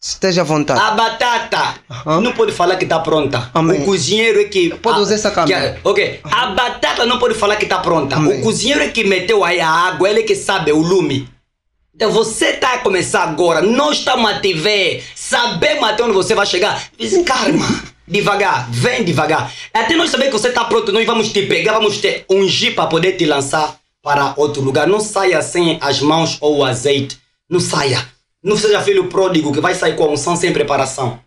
Esteja à vontade. A batata não pode falar que está pronta. Amém. O cozinheiro é que... Pode usar essa câmera. Ok. A batata não pode falar que está pronta. Amém. O cozinheiro é que meteu aí a água, ele é que sabe o lume. Então você está a começar agora, nós estamos a te ver, sabemos até onde você vai chegar. Calma, devagar, vem devagar. Até nós saber que você está pronto, nós vamos te pegar, vamos te ungir para poder te lançar para outro lugar. Não saia sem as mãos ou o azeite. Não saia. Não seja filho pródigo que vai sair com a unção sem preparação.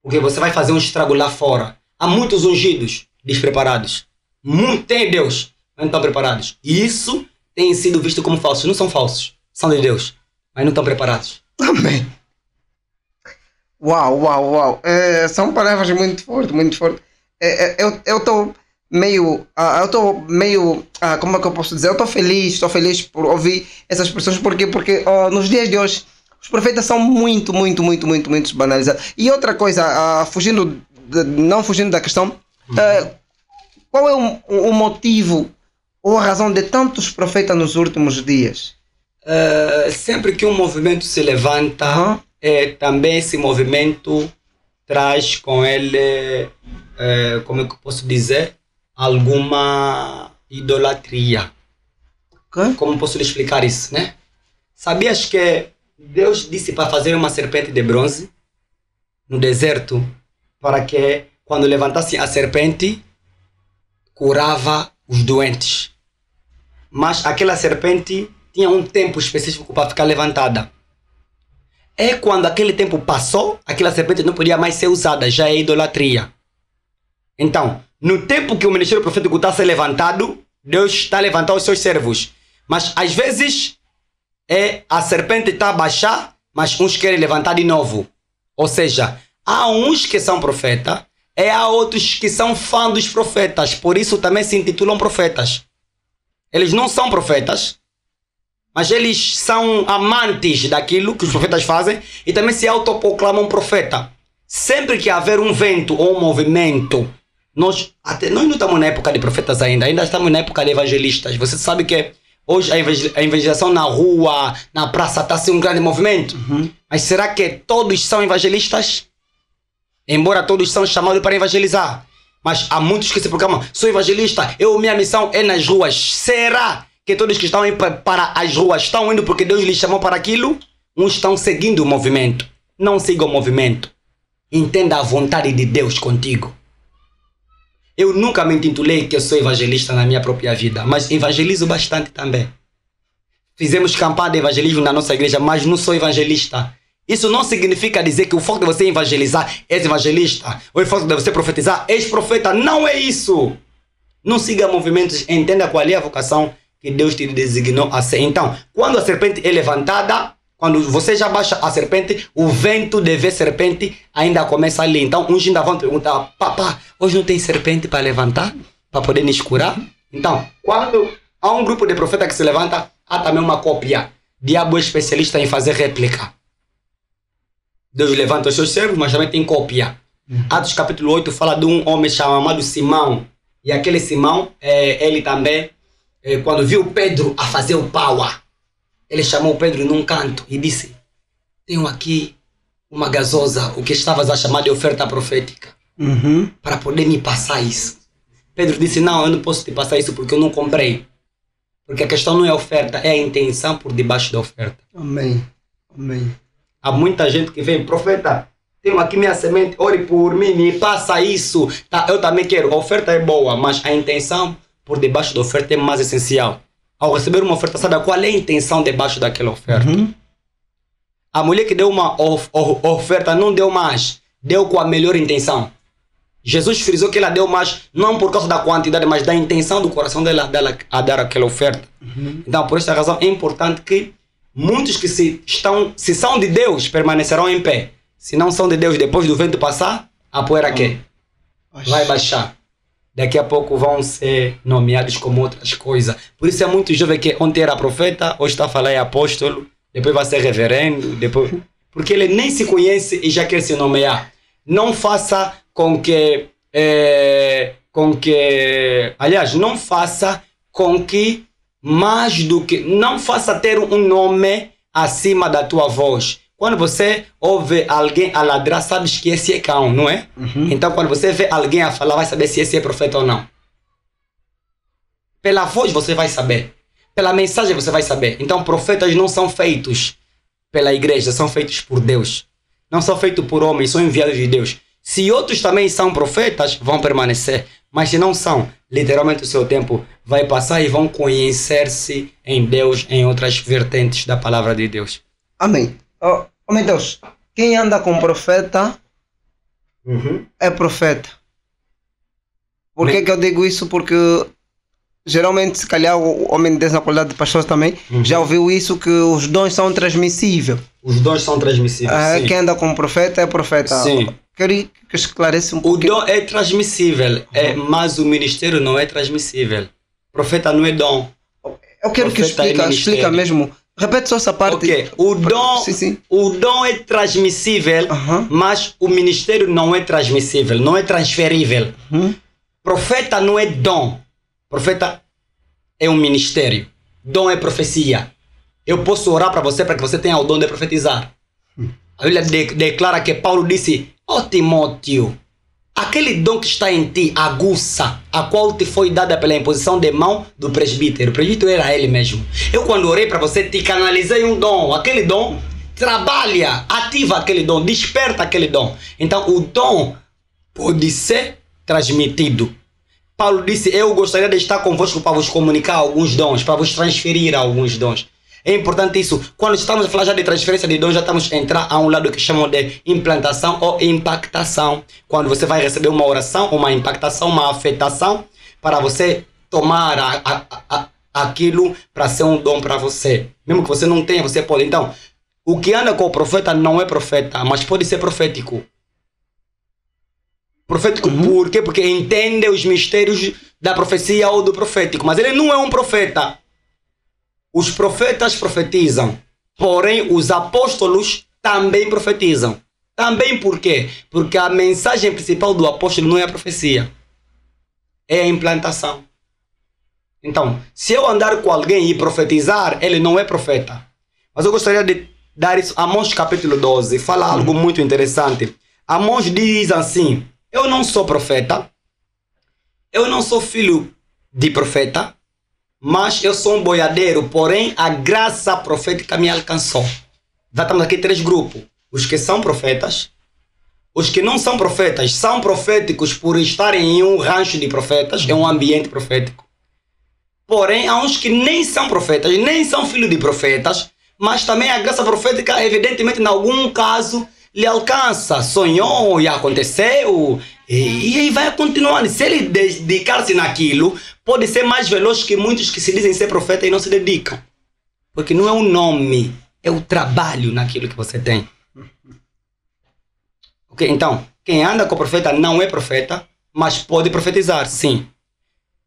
Porque você vai fazer um estrago lá fora. Há muitos ungidos despreparados. Tem Deus, mas não estão preparados. E isso tem sido visto como falsos. Não são falsos. São de Deus, mas não estão preparados. Amém. Uau. São palavras muito fortes, muito fortes. Eu estou meio, como é que eu posso dizer? Eu estou feliz por ouvir essas pessoas, porque nos dias de hoje os profetas são muito banalizados. E outra coisa, não fugindo da questão, qual é o motivo ou a razão de tantos profetas nos últimos dias? Sempre que um movimento se levanta, também esse movimento traz com ele, como é que eu posso dizer, alguma idolatria. Okay. Como posso lhe explicar isso, né? Sabias que Deus disse para fazer uma serpente de bronze no deserto, para que quando levantasse a serpente, curava os doentes. Mas aquela serpente tinha um tempo específico para ficar levantada. É quando aquele tempo passou, aquela serpente não podia mais ser usada, já é idolatria. Então, no tempo que o ministério profético está a ser levantado, Deus está a levantar os seus servos. Mas às vezes a serpente está a baixar, mas uns querem levantar de novo. Ou seja, há uns que são profetas, há outros que são fãs dos profetas, por isso também se intitulam profetas. Eles não são profetas, mas eles são amantes daquilo que os profetas fazem e também se autoproclamam profeta. Sempre que haver um vento ou um movimento, nós não estamos na época de profetas ainda estamos na época de evangelistas. Você sabe que hoje a evangelização na rua, na praça está sendo um grande movimento. Mas será que todos são evangelistas? Embora todos são chamados para evangelizar, mas há muitos que se proclamam, sou evangelista, minha missão é nas ruas. Será que todos que estão indo para as ruas estão indo porque Deus lhes chamou para aquilo? Uns estão seguindo o movimento. Não siga o movimento. Entenda a vontade de Deus contigo. Eu nunca me intitulei que eu sou evangelista na minha própria vida, mas evangelizo bastante também. Fizemos campanha de evangelismo na nossa igreja, mas não sou evangelista. Isso não significa dizer que o foco de você evangelizar é evangelista, ou o foco de você profetizar é profeta. Não é isso. Não siga movimentos, entenda qual é a vocação que Deus te designou a ser. Então, quando a serpente é levantada, quando você já baixa a serpente, o vento de ver serpente ainda começa ali. Então, uns ainda vão perguntar, papá, hoje não tem serpente para levantar? Para poder nos curar? Então, quando há um grupo de profetas que se levanta, há também uma cópia. Diabo é especialista em fazer réplica. Deus levanta os seus servos, mas também tem cópia. Atos capítulo 8 fala de um homem chamado Simão. E aquele Simão, ele também, quando viu Pedro a fazer o pau, ele chamou Pedro num canto e disse, tenho aqui uma gasosa, o que estavas a chamar de oferta profética, para poder me passar isso. Pedro disse, não, eu não posso te passar isso porque eu não comprei. Porque a questão não é a oferta, é a intenção por debaixo da oferta. Amém. Há muita gente que vem, profeta, tenho aqui minha semente, ore por mim, me passa isso. Tá, eu também quero, a oferta é boa, mas a intenção por debaixo da oferta é mais essencial. Ao receber uma oferta, sabe qual é a intenção debaixo daquela oferta? A mulher que deu uma oferta não deu mais, deu com a melhor intenção. Jesus frisou que ela deu mais, não por causa da quantidade, mas da intenção do coração dela a dar aquela oferta. Então, por esta razão, é importante que muitos que se são de Deus, permanecerão em pé. Se não são de Deus, depois do vento passar, a poeira vai baixar. Daqui a pouco vão ser nomeados como outras coisas. Por isso é muito jovem que ontem era profeta, hoje está a falar é apóstolo, depois vai ser reverendo, depois... porque ele nem se conhece e já quer se nomear. Não faça com que... aliás, não faça com que mais do que... Não faça ter um nome acima da tua voz. Quando você ouve alguém a ladrar, sabes que esse é cão, não é? Então, quando você vê alguém a falar, vai saber se esse é profeta ou não. Pela voz você vai saber. Pela mensagem você vai saber. Então, profetas não são feitos pela igreja, são feitos por Deus. Não são feitos por homens, são enviados de Deus. Se outros também são profetas, vão permanecer. Mas se não são, literalmente o seu tempo vai passar e vão conhecer-se em Deus, em outras vertentes da palavra de Deus. Amém. Oh, meu Deus, quem anda com profeta é profeta. Por que eu digo isso? Porque geralmente, se calhar, o homem de Deus na qualidade de pastor também já ouviu isso, que os dons são transmissíveis. Os dons são transmissíveis, sim. Quem anda com profeta é profeta. Sim. Queria que esclareça um pouquinho. O dom é transmissível, mas o ministério não é transmissível. Profeta não é dom. Eu quero que explica mesmo. Repete só essa parte. Okay. O dom é transmissível, mas o ministério não é transmissível, não é transferível. Profeta não é dom. Profeta é um ministério. Dom é profecia. Eu posso orar para você para que você tenha o dom de profetizar. A Bíblia declara que Paulo disse: ó Timóteo, aquele dom que está em ti, aguça, a qual te foi dada pela imposição de mão do presbítero. O presbítero era ele mesmo. Eu, quando orei para você, te canalizei um dom. Aquele dom trabalha, ativa aquele dom, desperta aquele dom. Então, o dom pode ser transmitido. Paulo disse: eu gostaria de estar convosco para vos comunicar alguns dons, para vos transferir alguns dons. É importante isso. Quando estamos a falar já de transferência de dons, já estamos a entrar a um lado que chamam de implantação ou impactação. Quando você vai receber uma oração, uma impactação, uma afetação, para você tomar aquilo para ser um dom para você. Mesmo que você não tenha, você pode. Então, o que anda com o profeta não é profeta, mas pode ser profético. Profético por quê? Porque entende os mistérios da profecia ou do profético. Mas ele não é um profeta. Os profetas profetizam, porém os apóstolos também profetizam. Também por quê? Porque a mensagem principal do apóstolo não é a profecia, é a implantação. Então, se eu andar com alguém e profetizar, ele não é profeta. Mas eu gostaria de dar isso. Amós capítulo 12 fala algo muito interessante. Amós diz assim: eu não sou profeta, eu não sou filho de profeta, mas eu sou um boiadeiro, porém a graça profética me alcançou. Já estamos aqui 3 grupos. Os que são profetas, os que não são profetas, são proféticos por estarem em um rancho de profetas, em um ambiente profético. Porém, há uns que nem são profetas, nem são filhos de profetas, mas também a graça profética, evidentemente, em algum caso, lhe alcança. Sonhou e aconteceu, e vai continuando. Se ele dedicar-se naquilo, pode ser mais veloz que muitos que se dizem ser profeta e não se dedicam. Porque não é o nome, é o trabalho naquilo que você tem. Ok? Então, quem anda com o profeta não é profeta, mas pode profetizar, sim.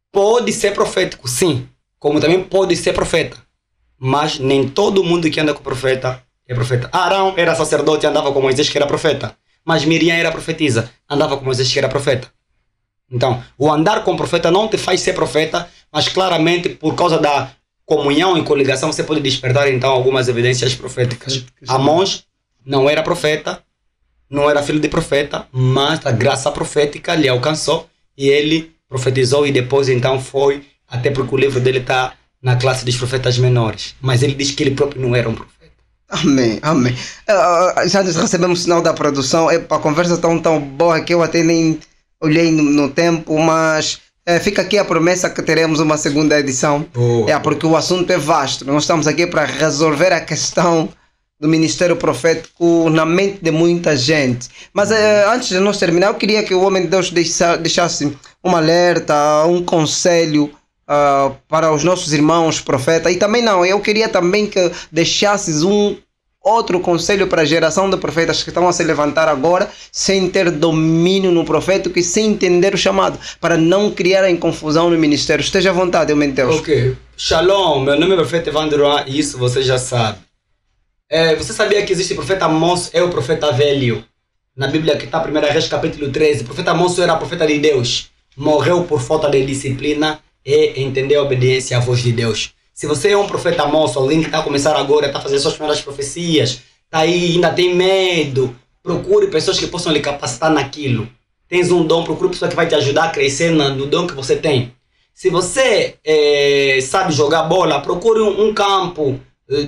Pode ser profético, sim. Como também pode ser profeta. Mas nem todo mundo que anda com o profeta é profeta. Arão era sacerdote e andava com Moisés, que era profeta. Mas Miriam era profetisa, andava com Moisés, que era profeta. Então, o andar com o profeta não te faz ser profeta, mas claramente, por causa da comunhão e coligação, você pode despertar, então, algumas evidências proféticas. Amós não era profeta, não era filho de profeta, mas a graça profética lhe alcançou e ele profetizou e depois, então, foi, até porque o livro dele está na classe dos profetas menores. Mas ele diz que ele próprio não era um profeta. Amém, amém. Já recebemos o sinal da produção. A conversa tão boa que eu até nem olhei no tempo, mas fica aqui a promessa que teremos uma segunda edição. Porque o assunto é vasto. Nós estamos aqui para resolver a questão do ministério profético na mente de muita gente. Mas antes de nós terminar, eu queria que o homem de Deus deixasse um alerta, um conselho para os nossos irmãos profetas. E também eu queria também que deixasses um outro conselho para a geração de profetas que estão a se levantar agora sem ter domínio no profético e sem entender o chamado, para não criarem confusão no ministério. Esteja à vontade, homem de Deus. Ok. Shalom, meu nome é Profeta Evandro, isso você já sabe. Você sabia que existe profeta moço e o profeta velho? Na Bíblia que está 1 Reis capítulo 13. O profeta moço era profeta de Deus. Morreu por falta de disciplina e entender a obediência à voz de Deus. Se você é um profeta moço, alguém que está a começar agora, está a fazer suas primeiras profecias, está aí, ainda tem medo, procure pessoas que possam lhe capacitar naquilo. Tens um dom, procure pessoa que vai te ajudar a crescer no dom que você tem. Se você sabe jogar bola, procure um campo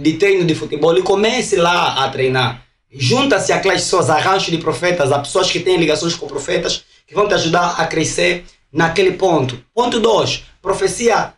de treino de futebol e comece lá a treinar. Junta-se àquelas pessoas, a rancho de profetas, a pessoas que têm ligações com profetas, que vão te ajudar a crescer naquele ponto. Ponto 2, profecia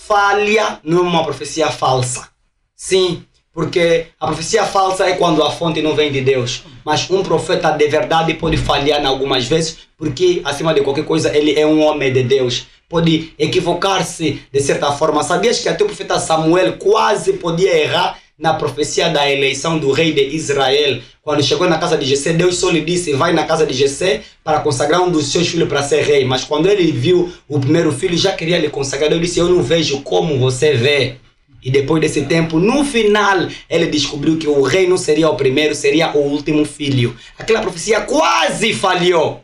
falha não é uma profecia falsa. Sim, porque a profecia falsa é quando a fonte não vem de Deus. Mas um profeta de verdade pode falhar algumas vezes, porque acima de qualquer coisa ele é um homem de Deus. Pode equivocar-se de certa forma. Sabias que até o profeta Samuel quase podia errar na profecia da eleição do rei de Israel? Quando chegou na casa de Jessé, Deus só lhe disse: vai na casa de Jessé para consagrar um dos seus filhos para ser rei. Mas quando ele viu o primeiro filho, já queria lhe consagrar. Deus disse: eu não vejo como você vê. E depois desse tempo, no final, ele descobriu que o rei não seria o primeiro, seria o último filho. Aquela profecia quase falhou.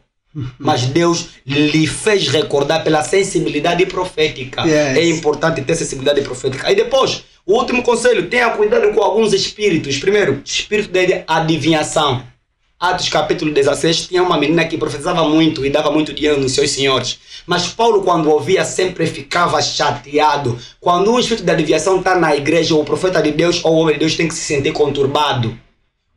Mas Deus lhe fez recordar pela sensibilidade profética. Yes. É importante ter sensibilidade profética. E depois, o último conselho: tenha cuidado com alguns espíritos. Primeiro, espírito de adivinhação. Atos capítulo 16, tinha uma menina que profetizava muito e dava muito dinheiro nos seus senhores. Mas Paulo, quando ouvia, sempre ficava chateado. Quando um espírito de adivinhação está na igreja, o profeta de Deus ou o homem de Deus tem que se sentir conturbado.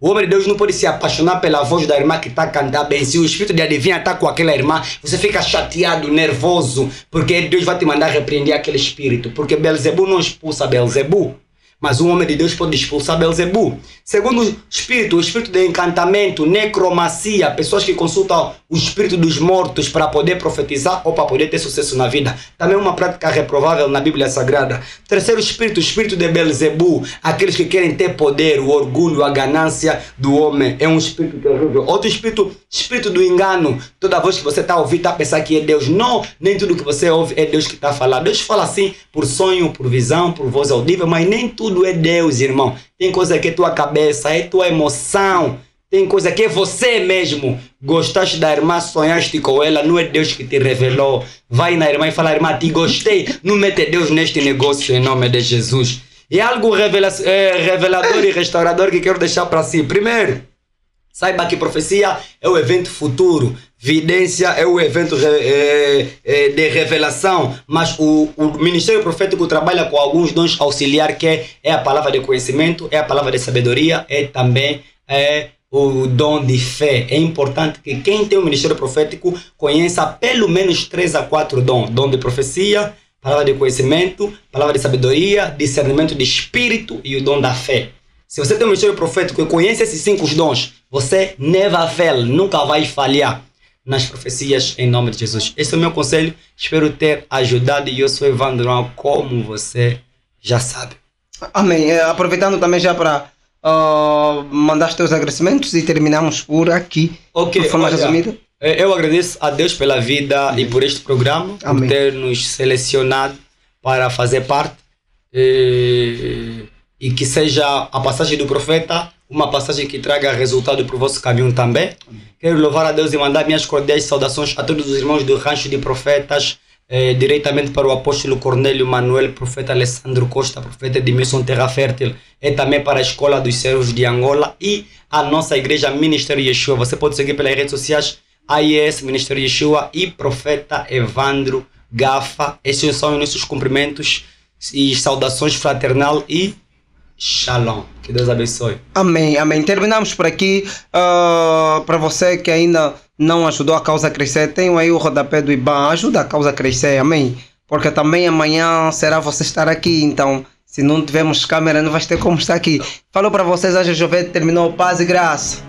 O homem de Deus não pode se apaixonar pela voz da irmã que está a cantar bem. Se o espírito de adivinha está com aquela irmã, você fica chateado, nervoso, porque Deus vai te mandar repreender aquele espírito. Porque Belzebu não expulsa Belzebu, mas um homem de Deus pode expulsar Belzebu. Segundo espírito, o espírito de encantamento, necromancia, pessoas que consultam o espírito dos mortos para poder profetizar ou para poder ter sucesso na vida. Também é uma prática reprovável na Bíblia Sagrada. Terceiro espírito, o espírito de Belzebu, aqueles que querem ter poder, o orgulho, a ganância do homem. É um espírito terrível. Outro espírito, espírito do engano. Toda vez que você está a ouvir, está a pensar que é Deus. Não, nem tudo que você ouve é Deus que está a falar. Deus fala assim por sonho, por visão, por voz audível, mas nem tudo é Deus, irmão. Tem coisa que é tua cabeça, é tua emoção. Tem coisa que é você mesmo. Gostaste da irmã, sonhaste com ela, não é Deus que te revelou. Vai na irmã e fala: irmã, te gostei. Não mete Deus neste negócio em nome de Jesus. E algo revelador e restaurador que quero deixar para si. Primeiro, saiba que profecia é o evento futuro. Vidência é o evento de revelação. Mas o ministério profético trabalha com alguns dons auxiliares, que é a palavra de conhecimento, é a palavra de sabedoria, é também o dom de fé. É importante que quem tem um ministério profético conheça pelo menos 3 a 4 dons. Dom de profecia, palavra de conhecimento, palavra de sabedoria, discernimento de espírito e o dom da fé. Se você tem um ministério profético e conhece esses 5 dons, você never fail, nunca vai falhar nas profecias em nome de Jesus. Esse é o meu conselho. Espero ter ajudado. E eu sou Evandro, como você já sabe. Amém. Aproveitando também já para mandar os teus agradecimentos e terminamos por aqui. Ok, de forma resumida. Eu agradeço a Deus pela vida e por este programa. Amém. Por ter nos selecionado para fazer parte. E que seja a passagem do profeta uma passagem que traga resultado para o vosso caminho também. Quero louvar a Deus e mandar minhas cordiais saudações a todos os irmãos do Rancho de Profetas, diretamente para o apóstolo Cornélio Manuel, profeta Alessandro Costa, profeta de Missão Terra Fértil, e também para a Escola dos Servos de Angola e a nossa igreja Ministério Yeshua. Você pode seguir pelas redes sociais AIS Ministério Yeshua e Profeta Evandro Gafa. Esses são os nossos cumprimentos e saudações fraternal e Shalom. Que Deus abençoe. Amém, amém. Terminamos por aqui. Para você que ainda não ajudou a causa a crescer, tenho aí o rodapé do IBAN. Ajuda a causa a crescer, amém. Porque também amanhã será você estar aqui. Então, se Se não tivermos câmera, não vais ter como estar aqui. Falou para vocês, hoje o Jovem terminou. Paz e graça.